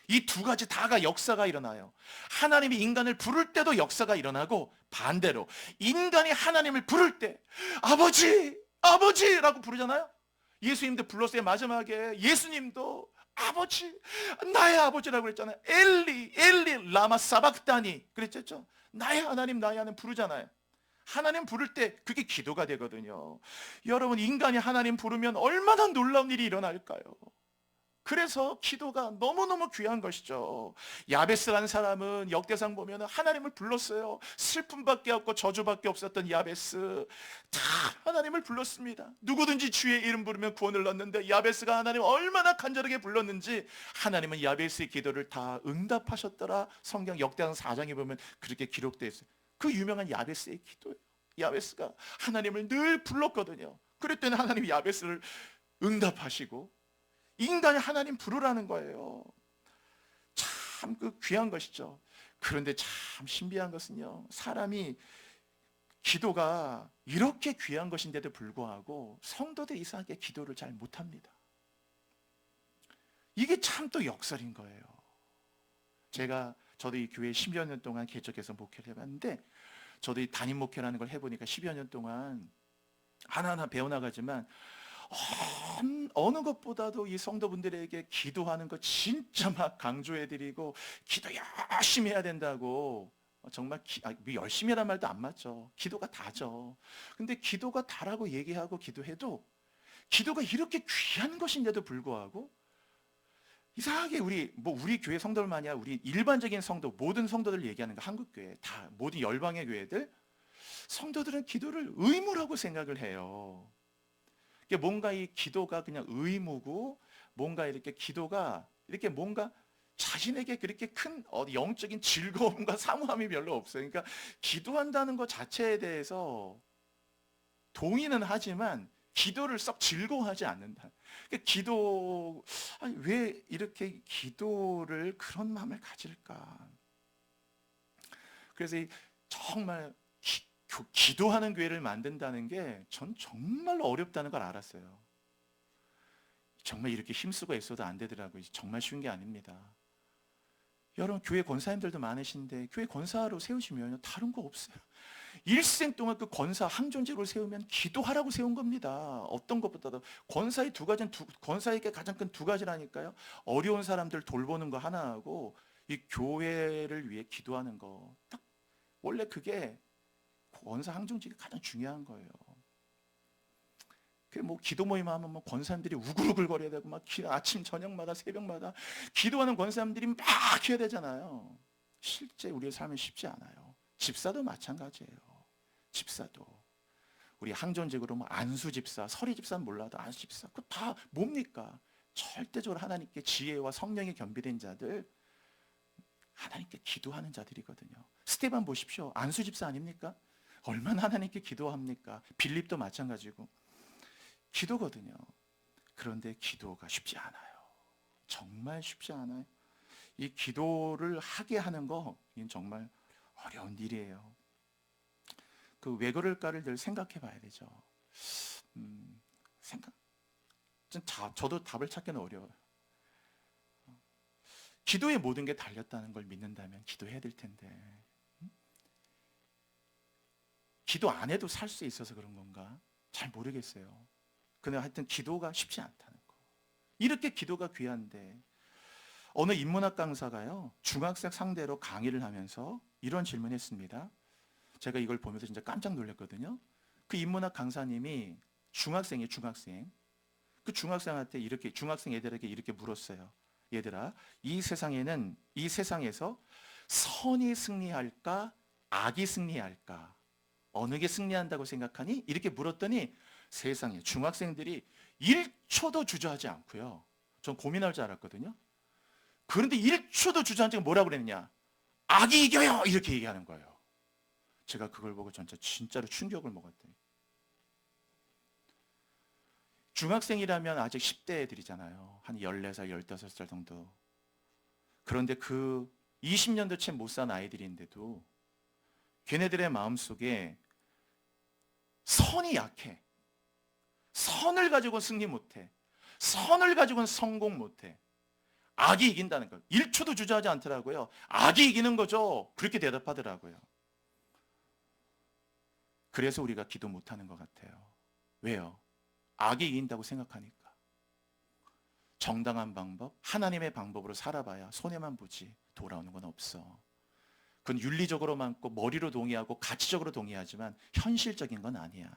Speaker 1: 이 두 가지 다가 역사가 일어나요. 하나님이 인간을 부를 때도 역사가 일어나고, 반대로 인간이 하나님을 부를 때 아버지 아버지라고 부르잖아요. 예수님도 불렀어요. 마지막에 예수님도 아버지, 나의 아버지라고 그랬잖아요. 엘리 엘리 라마 사박다니 그랬죠. 나의 하나님 나의 하나님 부르잖아요. 하나님 부를 때 그게 기도가 되거든요. 여러분, 인간이 하나님 부르면 얼마나 놀라운 일이 일어날까요? 그래서 기도가 너무너무 귀한 것이죠. 야베스라는 사람은 역대상 보면 하나님을 불렀어요. 슬픔밖에 없고 저주밖에 없었던 야베스, 다 하나님을 불렀습니다. 누구든지 주의 이름 부르면 구원을 얻는데, 야베스가 하나님 얼마나 간절하게 불렀는지 하나님은 야베스의 기도를 다 응답하셨더라. 성경 역대상 4장에 보면 그렇게 기록되어 있어요. 그 유명한 야베스의 기도예요. 야베스가 하나님을 늘 불렀거든요. 그랬더니 하나님이 야베스를 응답하시고, 인간이 하나님 부르라는 거예요. 참 그 귀한 것이죠. 그런데 참 신비한 것은요, 사람이 기도가 이렇게 귀한 것인데도 불구하고 성도들 이상하게 기도를 잘 못합니다. 이게 참 또 역설인 거예요. 저도 이 교회 10여 년 동안 개척해서 목회를 해봤는데, 저도 이 담임 목회라는 걸 해보니까 10여 년 동안 하나하나 배워나가지만, 어느 것보다도 이 성도분들에게 기도하는 거 진짜 막 강조해드리고, 기도 열심히 해야 된다고, 정말 열심히란 말도 안 맞죠. 기도가 다죠. 근데 기도가 다라고 얘기하고 기도해도, 기도가 이렇게 귀한 것인데도 불구하고 이상하게 우리 교회 성도들만이 아니라 우리 일반적인 성도, 모든 성도들 얘기하는 거, 한국교회 다 모든 열방의 교회들 성도들은 기도를 의무라고 생각을 해요. 뭔가 이 기도가 그냥 의무고, 뭔가 이렇게 기도가 이렇게 뭔가 자신에게 그렇게 큰 영적인 즐거움과 사모함이 별로 없어요. 그러니까 기도한다는 것 자체에 대해서 동의는 하지만 기도를 썩 즐거워하지 않는다. 왜 이렇게 기도를 그런 마음을 가질까? 그래서 정말 기도하는 교회를 만든다는 게 전 정말 어렵다는 걸 알았어요. 정말 이렇게 힘쓰고 애써도 안 되더라고요. 정말 쉬운 게 아닙니다. 여러분, 교회 권사님들도 많으신데 교회 권사로 세우시면 다른 거 없어요. 일생 동안 그 권사 항존직으로 세우면 기도하라고 세운 겁니다. 어떤 것보다도 권사에게 가장 큰 두 가지라니까요. 어려운 사람들 돌보는 거 하나하고 이 교회를 위해 기도하는 거. 딱 원래 그게 권사 항존직이 가장 중요한 거예요. 기도 모임 하면 권사님들이 우글우글 거려야 되고, 아침 저녁마다 새벽마다 기도하는 권사님들이 막 해야 되잖아요. 실제 우리의 삶은 쉽지 않아요. 집사도 마찬가지예요. 집사도 우리 항존직으로 안수 집사, 서리 집사는 몰라도 안수 집사, 그 다 뭡니까? 절대적으로 하나님께 지혜와 성령이 겸비된 자들, 하나님께 기도하는 자들이거든요. 스테반 보십시오. 안수 집사 아닙니까? 얼마나 하나님께 기도합니까? 빌립도 마찬가지고 기도거든요. 그런데 기도가 쉽지 않아요. 정말 쉽지 않아요. 이 기도를 하게 하는 거, 이건 정말 어려운 일이에요. 왜 그럴까를 늘 생각해 봐야 되죠. 저도 답을 찾기는 어려워요. 기도에 모든 게 달렸다는 걸 믿는다면 기도해야 될 텐데, 기도 안 해도 살 수 있어서 그런 건가? 잘 모르겠어요. 근데 하여튼 기도가 쉽지 않다는 거. 이렇게 기도가 귀한데, 어느 인문학 강사가요, 중학생 상대로 강의를 하면서 이런 질문을 했습니다. 제가 이걸 보면서 진짜 깜짝 놀랐거든요. 그 인문학 강사님이 중학생. 그 중학생 애들에게 이렇게 물었어요. 얘들아, 이 세상에서 선이 승리할까? 악이 승리할까? 어느 게 승리한다고 생각하니? 이렇게 물었더니 세상에 중학생들이 1초도 주저하지 않고요. 전 고민할 줄 알았거든요. 그런데 1초도 주저앉지 않고 뭐라고 그랬냐? 악이 이겨요! 이렇게 얘기하는 거예요. 제가 그걸 보고 진짜로 충격을 먹었더니, 중학생이라면 아직 10대 애들이잖아요. 한 14살, 15살 정도. 그런데 그 20년도 채 못 산 아이들인데도 걔네들의 마음속에 선이 약해. 선을 가지고는 승리 못해. 선을 가지고는 성공 못해. 악이 이긴다는 거예요. 1초도 주저하지 않더라고요. 악이 이기는 거죠. 그렇게 대답하더라고요. 그래서 우리가 기도 못하는 것 같아요. 왜요? 악이 이긴다고 생각하니까. 정당한 방법, 하나님의 방법으로 살아봐야 손해만 보지 돌아오는 건 없어. 그건 윤리적으로 많고 머리로 동의하고 가치적으로 동의하지만 현실적인 건 아니야.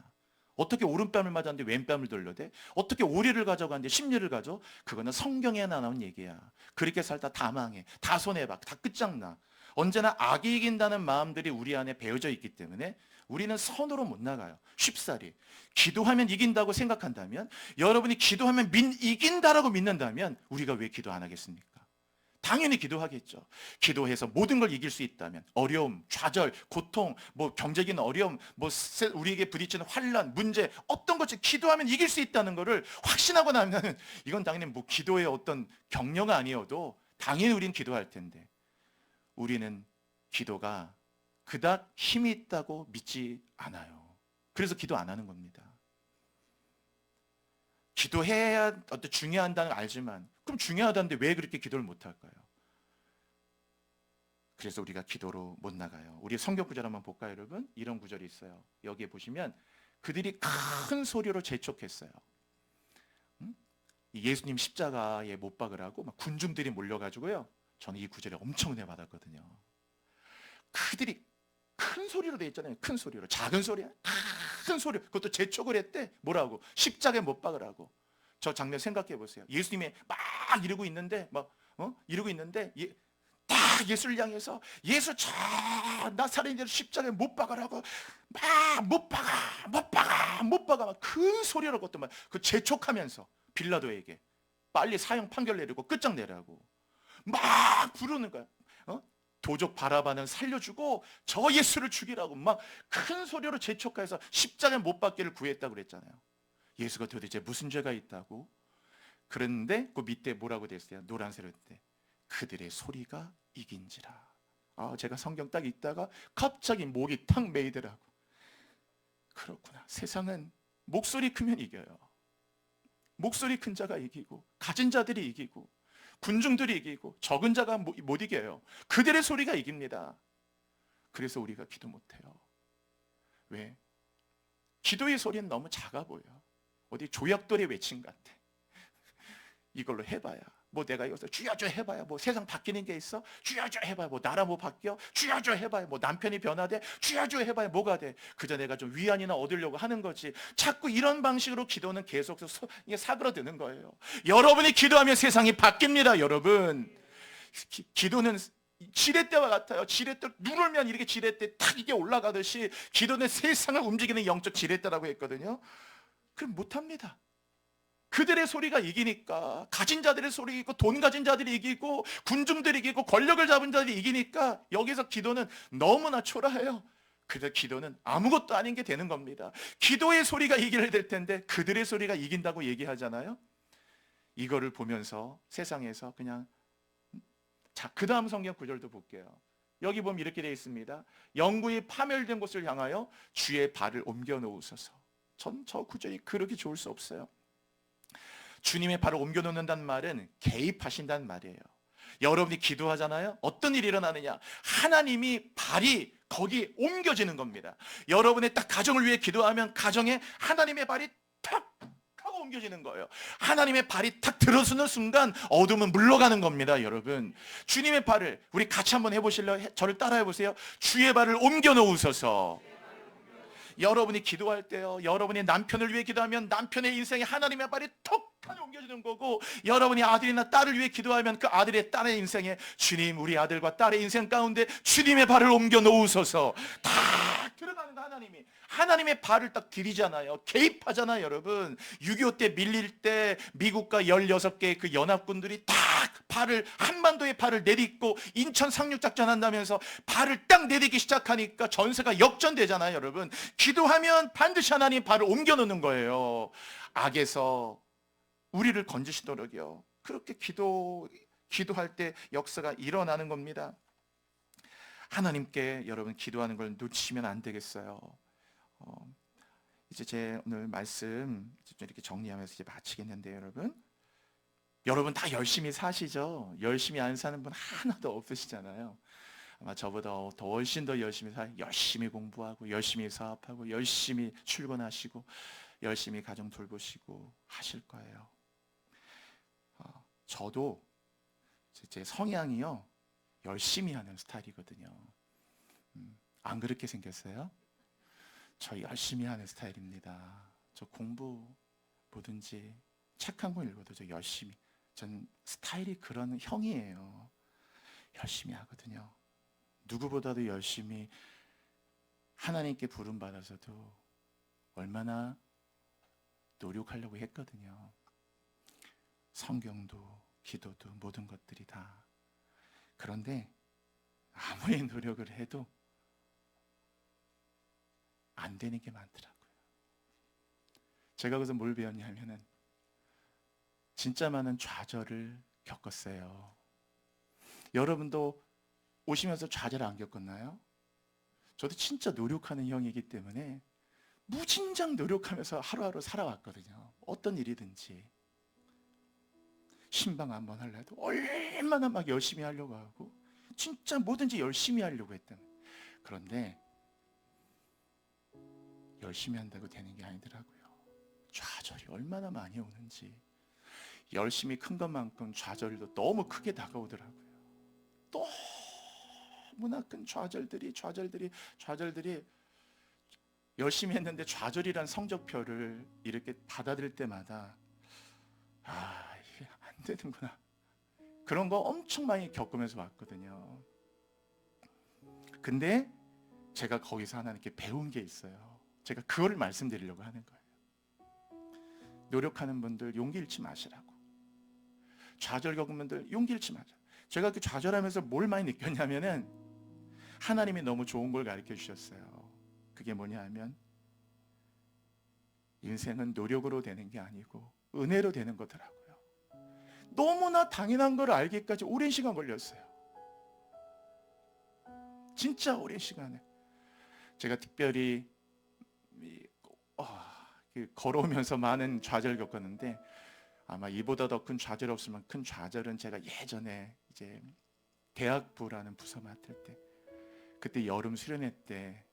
Speaker 1: 어떻게 오른뺨을 맞았는데 왼뺨을 돌려대? 어떻게 오리를 가져가는데 십리를 가져? 그거는 성경에 나온 얘기야. 그렇게 살다 다 망해, 다 손해봐, 다 끝장나. 언제나 악이 이긴다는 마음들이 우리 안에 배어져 있기 때문에 우리는 선으로 못 나가요. 쉽사리. 기도하면 이긴다고 생각한다면, 여러분이 기도하면 이긴다라고 믿는다면 우리가 왜 기도 안 하겠습니까? 당연히 기도하겠죠. 기도해서 모든 걸 이길 수 있다면, 어려움, 좌절, 고통, 경제적인 어려움, 우리에게 부딪히는 환난, 문제, 어떤 것이 기도하면 이길 수 있다는 것을 확신하고 나면 이건 당연히 기도의 어떤 격려가 아니어도 당연히 우리는 기도할 텐데, 우리는 기도가 그닥 힘이 있다고 믿지 않아요. 그래서 기도 안 하는 겁니다. 기도해야 어떤 중요하다는 걸 알지만, 그럼 중요하다는데 왜 그렇게 기도를 못 할까요? 그래서 우리가 기도로 못 나가요. 우리 성경 구절 한번 볼까요, 여러분? 이런 구절이 있어요. 여기에 보시면 그들이 큰 소리로 재촉했어요. 예수님 십자가에 못 박으라고 막 군중들이 몰려가지고요. 저는 이 구절에 엄청 은혜 받았거든요. 그들이 큰 소리로 돼 있잖아요. 큰 소리로. 작은 소리야. 큰 소리. 그것도 재촉을 했대. 뭐라고? 십자가에 못 박으라고. 저 장면 생각해 보세요. 예수님이 막 이러고 있는데 이러고 있는데 딱 예수를 향해서 예수 저 나사렛인을 십자가에 못 박으라고 막 못 박아 막 큰 소리로 그것도 막 그 재촉하면서 빌라도에게 빨리 사형 판결 내리고 끝장내라고 막 부르는 거야. 도적 바라바는 살려주고 저 예수를 죽이라고 막 큰 소리로 재촉해서 십자가에 못 박기를 구했다고 그랬잖아요. 예수가 도대체 무슨 죄가 있다고? 그런데 그 밑에 뭐라고 됐어요? 노란색으로 때 그들의 소리가 이긴지라. 제가 성경 딱 읽다가 갑자기 목이 탁 메이더라고. 그렇구나. 세상은 목소리 크면 이겨요. 목소리 큰 자가 이기고 가진 자들이 이기고 군중들이 이기고 적은 자가 못 이겨요. 그들의 소리가 이깁니다. 그래서 우리가 기도 못해요. 왜? 기도의 소리는 너무 작아 보여. 어디 조약돌이 외침 같아. 이걸로 해봐야 내가 여기서 주여줘 해봐야 세상 바뀌는 게 있어? 주여줘 해봐야 나라 바뀌어? 주여줘 해봐야 남편이 변화돼? 주여줘 해봐야 뭐가 돼? 그저 내가 좀 위안이나 얻으려고 하는 거지. 자꾸 이런 방식으로 기도는 계속 사그러드는 거예요. 여러분이 기도하면 세상이 바뀝니다. 여러분, 기도는 지렛대와 같아요. 지렛대 누르면 이렇게 지렛대 탁 이게 올라가듯이 기도는 세상을 움직이는 영적 지렛대라고 했거든요. 그럼 못합니다. 그들의 소리가 이기니까, 가진 자들의 소리 이기고 돈 가진 자들이 이기고 군중들이 이기고 권력을 잡은 자들이 이기니까 여기서 기도는 너무나 초라해요. 그래서 기도는 아무것도 아닌 게 되는 겁니다. 기도의 소리가 이겨야 될 텐데 그들의 소리가 이긴다고 얘기하잖아요. 이거를 보면서 세상에서 그냥 그 다음 성경 구절도 볼게요. 여기 보면 이렇게 되어 있습니다. 영구히 파멸된 곳을 향하여 주의 발을 옮겨 놓으소서. 전 저 구절이 그렇게 좋을 수 없어요. 주님의 발을 옮겨 놓는다는 말은 개입하신다는 말이에요. 여러분이 기도하잖아요. 어떤 일이 일어나느냐? 하나님이 발이 거기 옮겨지는 겁니다. 여러분의 딱 가정을 위해 기도하면 가정에 하나님의 발이 탁 하고 옮겨지는 거예요. 하나님의 발이 탁 들어서는 순간 어둠은 물러가는 겁니다. 여러분, 주님의 발을 우리 같이 한번 해보실래요? 저를 따라해 보세요. 주의 발을 옮겨 놓으소서. 여러분이 기도할 때요, 여러분이 남편을 위해 기도하면 남편의 인생에 하나님의 발이 톡 하고 옮겨지는 거고, 여러분이 아들이나 딸을 위해 기도하면 그 아들의 딸의 인생에 주님, 우리 아들과 딸의 인생 가운데 주님의 발을 옮겨 놓으소서. 다 들어가는 거. 하나님의 발을 딱 들이잖아요. 개입하잖아요. 여러분, 6.25 때 밀릴 때 미국과 16개의 그 연합군들이 딱 발을 한반도에 발을 내딛고 인천 상륙작전 한다면서 발을 딱 내딛기 시작하니까 전세가 역전되잖아요. 여러분, 기도하면 반드시 하나님 발을 옮겨놓는 거예요. 악에서 우리를 건지시도록요. 그렇게 기도할 때 역사가 일어나는 겁니다. 하나님께 여러분 기도하는 걸 놓치면 안 되겠어요. 이제 제 오늘 말씀 이렇게 정리하면서 이제 마치겠는데요, 여러분 다 열심히 사시죠? 열심히 안 사는 분 하나도 없으시잖아요. 아마 저보다 더 훨씬 더 열심히 공부하고 열심히 사업하고 열심히 출근하시고 열심히 가정 돌보시고 하실 거예요. 저도 제 성향이요, 열심히 하는 스타일이거든요. 안 그렇게 생겼어요? 저 열심히 하는 스타일입니다. 저 공부 뭐든지 책 한 권 읽어도 저 열심히, 전 스타일이 그런 형이에요. 열심히 하거든요. 누구보다도 열심히 하나님께 부름받아서도 얼마나 노력하려고 했거든요. 성경도 기도도 모든 것들이 다. 그런데 아무리 노력을 해도 안 되는 게 많더라고요. 제가 거기서 뭘 배웠냐면은 진짜 많은 좌절을 겪었어요. 여러분도 오시면서 좌절 안 겪었나요? 저도 진짜 노력하는 형이기 때문에 무진장 노력하면서 하루하루 살아왔거든요. 어떤 일이든지. 신방 한번 하려도 얼마나 막 열심히 하려고 하고 진짜 뭐든지 열심히 하려고 했다면, 그런데 열심히 한다고 되는 게 아니더라고요. 좌절이 얼마나 많이 오는지. 열심히 큰 것만큼 좌절도 너무 크게 다가오더라고요. 너무나 큰 좌절들이 열심히 했는데 좌절이란 성적표를 이렇게 받아들일 때마다 이게 안 되는구나. 그런 거 엄청 많이 겪으면서 왔거든요. 근데 제가 거기서 하나님께 배운 게 있어요. 제가 그걸 말씀드리려고 하는 거예요. 노력하는 분들 용기 잃지 마시라고. 좌절 겪은 분들 용기 잃지 마시라고. 제가 그 좌절하면서 뭘 많이 느꼈냐면은 하나님이 너무 좋은 걸 가르쳐 주셨어요. 그게 뭐냐 하면 인생은 노력으로 되는 게 아니고 은혜로 되는 거더라고요. 너무나 당연한 걸 알기까지 오랜 시간 걸렸어요. 진짜 오랜 시간에. 제가 특별히 걸어오면서 많은 좌절을 겪었는데 아마 이보다 더 큰 좌절 없으면 큰 좌절은 제가 예전에 이제 대학부라는 부서 맡을 때, 그때 여름 수련회 때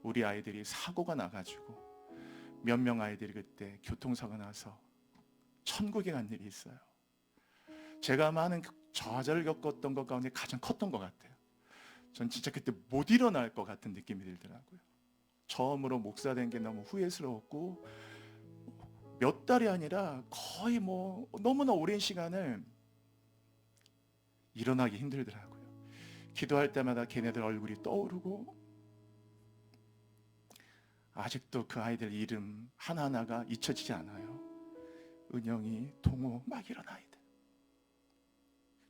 Speaker 1: 우리 아이들이 사고가 나가지고 몇 명 아이들이 그때 교통사고 나서 천국에 간 일이 있어요. 제가 많은 좌절을 겪었던 것 가운데 가장 컸던 것 같아요. 전 진짜 그때 못 일어날 것 같은 느낌이 들더라고요. 처음으로 목사 된 게 너무 후회스러웠고 몇 달이 아니라 거의 너무나 오랜 시간을 일어나기 힘들더라고요. 기도할 때마다 걔네들 얼굴이 떠오르고 아직도 그 아이들 이름 하나하나가 잊혀지지 않아요. 은영이, 동호 막 이런 아이들.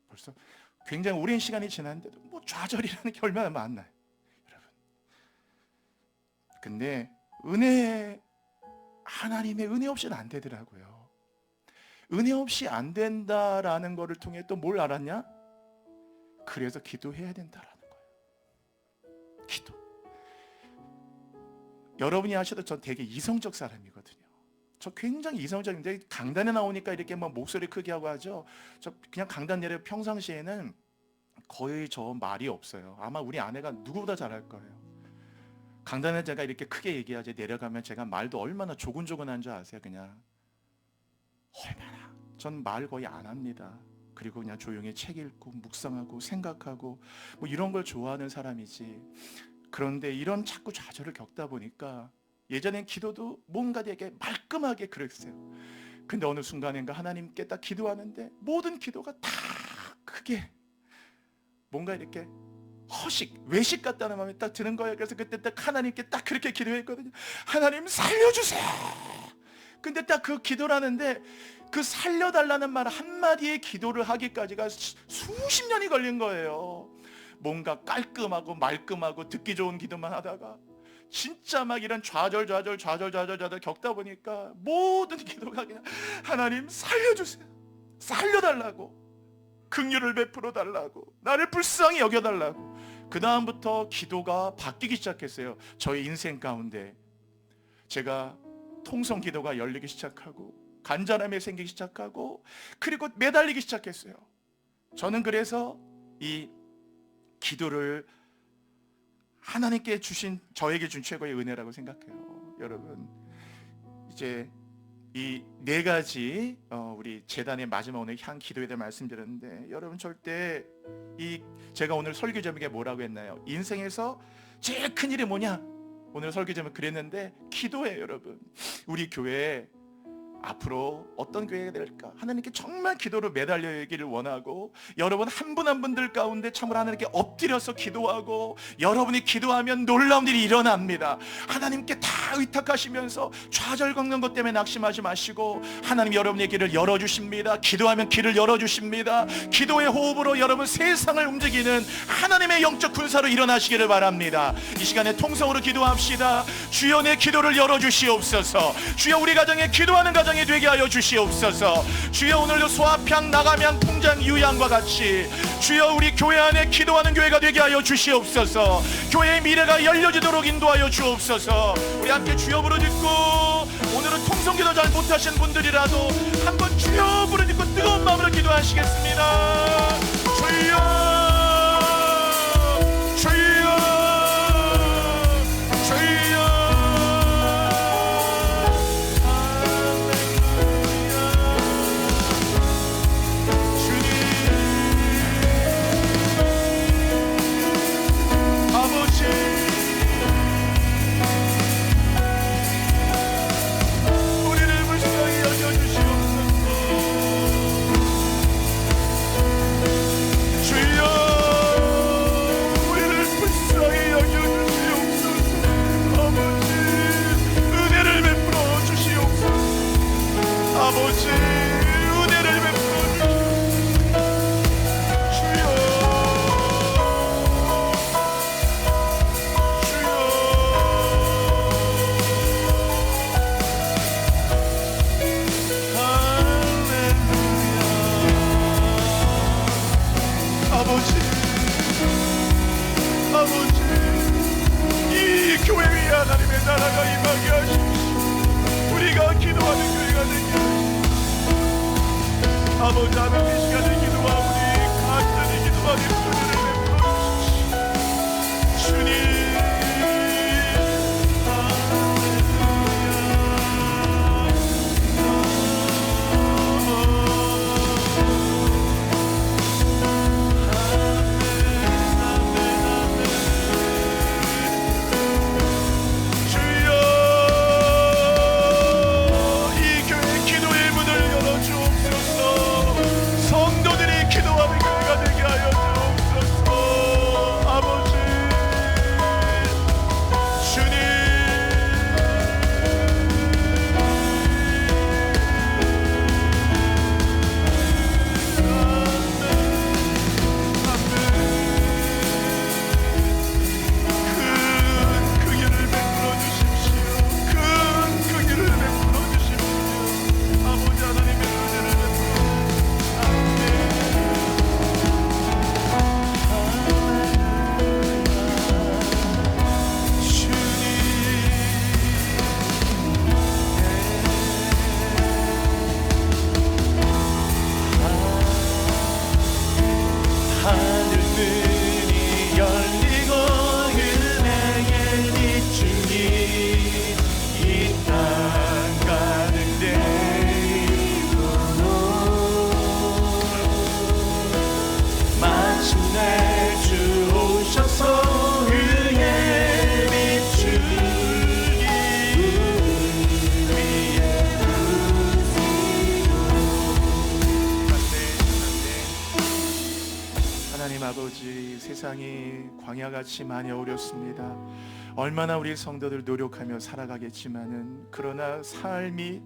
Speaker 1: 벌써 굉장히 오랜 시간이 지났는데도 좌절이라는 게 얼마나 많나요, 여러분. 근데 하나님의 은혜 없이는 안 되더라고요. 은혜 없이 안 된다라는 거를 통해 또 뭘 알았냐? 그래서 기도해야 된다라는 거예요. 기도. 여러분이 아셔도 전 되게 이성적 사람이거든요. 저 굉장히 이성적인데 강단에 나오니까 이렇게 목소리 크게 하고 하죠. 저 그냥 강단 내려 평상시에는 거의 저 말이 없어요. 아마 우리 아내가 누구보다 잘할 거예요. 강단에 제가 이렇게 크게 얘기하지 내려가면 제가 말도 얼마나 조근조근한 줄 아세요? 그냥 얼마나. 전 말 거의 안 합니다. 그리고 그냥 조용히 책 읽고 묵상하고 생각하고 이런 걸 좋아하는 사람이지. 그런데 이런 자꾸 좌절을 겪다 보니까 예전엔 기도도 뭔가 되게 말끔하게 그랬어요. 근데 어느 순간인가 하나님께 딱 기도하는데 모든 기도가 다 크게 뭔가 이렇게 외식 같다는 마음이 딱 드는 거예요. 그래서 그때 딱 하나님께 딱 그렇게 기도했거든요. 하나님 살려주세요. 근데 딱 그 기도를 하는데 그 살려달라는 말 한마디의 기도를 하기까지가 수십 년이 걸린 거예요. 뭔가 깔끔하고 말끔하고 듣기 좋은 기도만 하다가 진짜 막 이런 좌절 겪다 보니까 모든 기도가 그냥 하나님 살려주세요, 살려달라고, 긍휼을 베풀어 달라고, 나를 불쌍히 여겨달라고. 그 다음부터 기도가 바뀌기 시작했어요. 저의 인생 가운데 제가 통성 기도가 열리기 시작하고 간절함이 생기기 시작하고 그리고 매달리기 시작했어요. 저는 그래서 이 기도를 하나님께 주신, 저에게 준 최고의 은혜라고 생각해요. 여러분, 이제 이 네 가지 우리 재단의 마지막 오늘 향 기도에 대해 말씀드렸는데, 여러분 절대 제가 오늘 설교 제목에 뭐라고 했나요? 인생에서 제일 큰 일이 뭐냐? 오늘 설교 제목 그랬는데 기도예요. 여러분, 우리 교회 앞으로 어떤 교회가 될까? 하나님께 정말 기도로 매달리기를 원하고, 여러분 한 분 한 분들 가운데 참으로 하나님께 엎드려서 기도하고, 여러분이 기도하면 놀라운 일이 일어납니다. 하나님께 다 의탁하시면서 좌절 겪는 것 때문에 낙심하지 마시고, 하나님 여러분의 길을 열어주십니다. 기도하면 길을 열어주십니다. 기도의 호흡으로 여러분 세상을 움직이는 하나님의 영적 군사로 일어나시기를 바랍니다. 이 시간에 통성으로 기도합시다. 주여 내 기도를 열어주시옵소서. 주여 우리 가정에 기도하는 가정이 되게 하여 주시옵소서. 주여 오늘도 소합향 나가면 통장 유양과 같이 주여 우리 교회 안에 기도하는 교회가 되게 하여 주시옵소서. 교회의 미래가 열려지도록 인도하여 주옵소서. 우리 함께 주여 부르짖고, 오늘은 통성기도 잘 못하신 분들이라도 한번 주여 부르짖고 뜨거운 마음으로 기도하시겠습니다. 주여 나라가 임하게 하십시오. 우리가 기도하는 교회가 되게 하십시오. 아버지 하나님, 이 시간에 기도하오니 간절히 기도하는 은혜를 베풀어 주십시오. 주님 아버지, 세상이 광야같이 많이 어렵습니다. 얼마나 우리 성도들 노력하며 살아가겠지만은, 그러나 삶이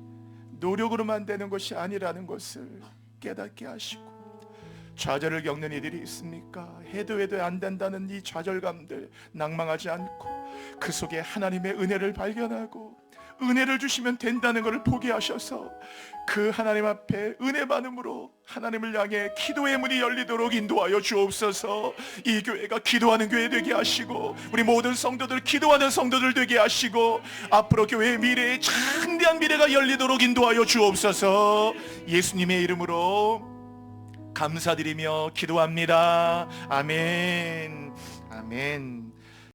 Speaker 1: 노력으로만 되는 것이 아니라는 것을 깨닫게 하시고, 좌절을 겪는 이들이 있습니까? 해도 안 된다는 이 좌절감들 낭망하지 않고 그 속에 하나님의 은혜를 발견하고 은혜를 주시면 된다는 것을 보게 하셔서 그 하나님 앞에 은혜 받음으로 하나님을 향해 기도의 문이 열리도록 인도하여 주옵소서. 이 교회가 기도하는 교회 되게 하시고 우리 모든 성도들 기도하는 성도들 되게 하시고 앞으로 교회의 미래에 창대한 미래가 열리도록 인도하여 주옵소서. 예수님의 이름으로 감사드리며 기도합니다. 아멘. 아멘.